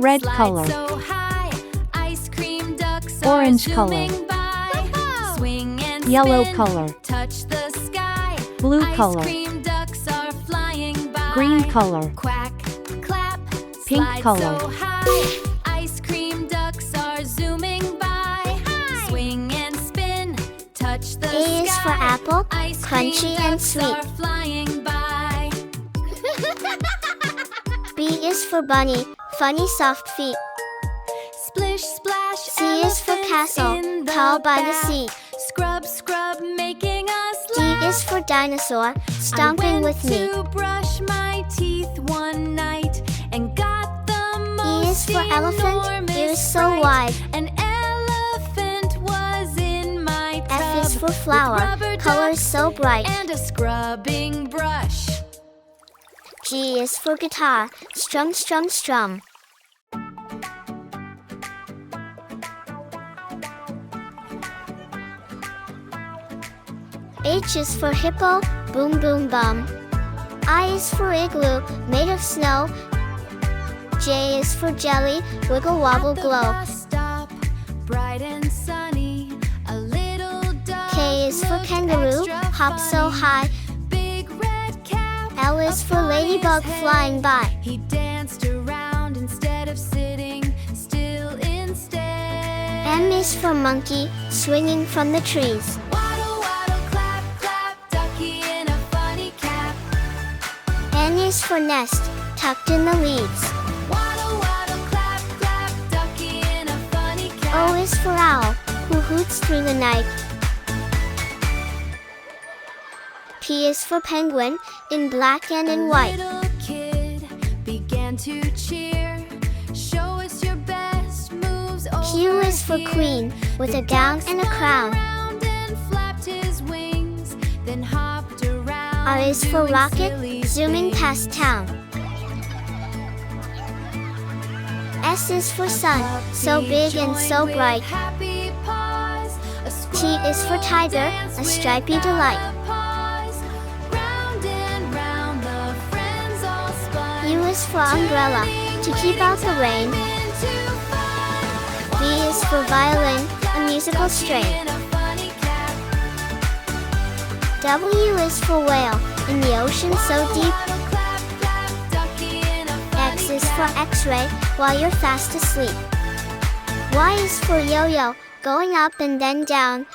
Red color. Orange color. Yellow color. Blue color. Green color. Pink color. Ice cream ducks are zooming by. Swing and spin, touch the sky. A is for apple, crunchy and sweet. B is for bunny, funny soft feet. Splish splash. C is for castle, tall by the sea. Scrub scrub, making us D laugh. is for dinosaur, stomping with me. I went to brush my teeth one night and got the most E is for elephant, enormous ears so fright. wide. An elephant was in my tub. F is for with flower, rubber colors ducks so bright. and a scrubbing brush. G is for guitar, strum strum strum. H is for hippo, boom boom bum. I is for igloo, made of snow. J is for jelly, wiggle wobble At the glow. bus stop, bright and sunny, a little dog K is for looked kangaroo, extra hop so funny. high. Big red cap, L is for ladybug flying by. He danced around instead of sitting still instead. M is for monkey, swinging from the trees. Waddle, waddle, clap, clap, ducky in a funny cap. N is for nest, tucked in the leaves. Waddle, waddle, clap, clap, ducky in a funny cap. O is for owl, who hoots through the night. P is for penguin, in black and in white. A little kid began to cheer. Show us your best moves. Q is for queen, with a gown and a crown. And flapped his wings, then hopped around. R is for doing rocket, silly zooming things. past town. S is for sun, so big and so bright. Happy paws, a T is for tiger, a stripy delight. Round and round the friends all spun. U is for umbrella, to keep out the rain. V is for violin, a musical strain. W is for whale, in the ocean so deep. X is for X-ray, while you're fast asleep. Y is for yo-yo, going up and then down.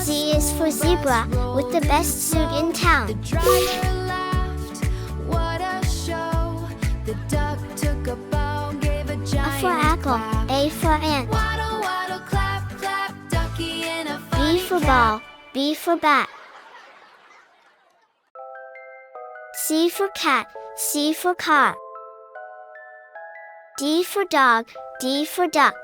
Z is for zebra, with the best suit in town. The driver laughed, what a show. The duck took a bow, gave a A giant for apple, clap. A for ant. Waddle, waddle, clap, clap, ducky in a funny B for cap. ball, B for bat. C for cat, C for car. D for dog, D for duck.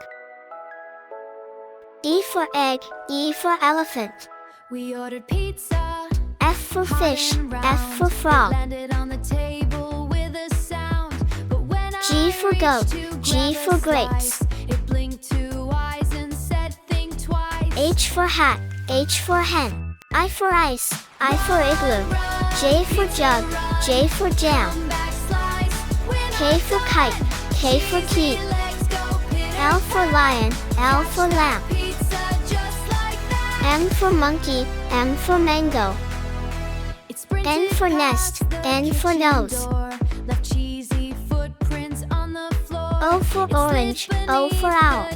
E for egg, E for elephant. We ordered pizza. F for fish, and round. F for frog. Landed on the table with a sound. But when G I for reached goat, to G grab a for grapes. slice, it blinked 2 eyes and said, think twice. H for hat, H for hen. I for ice, I for igloo. J for jug, J for jam. K for kite, K for key. L for lion, L for lamb. M for monkey, M for mango. N for nest, N for nose. O for orange, O for owl.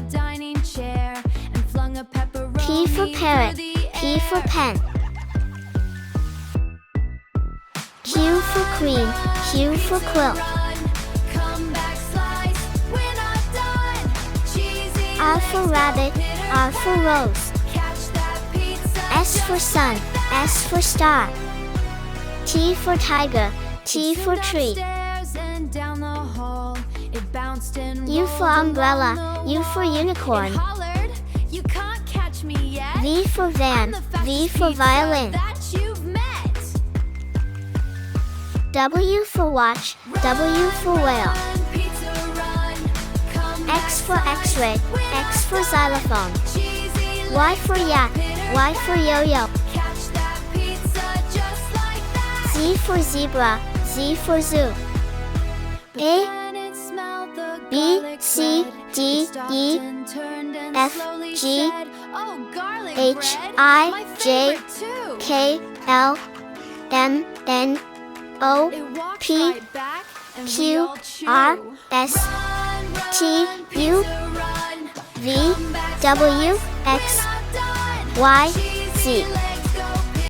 P for parrot, P for pen. Q for queen, Q for quilt. R for rabbit, R for rose. S for sun, S for star. T for tiger, T for tree. U for umbrella, U for unicorn. V for van, V for violin. W for watch, W for whale. X for x-ray, X for xylophone. Y for yak, Y for yo-yo. Z for zebra, Z for zoo. A B C D E F G H I J K L M N O P Q R S T U V W X Y Z.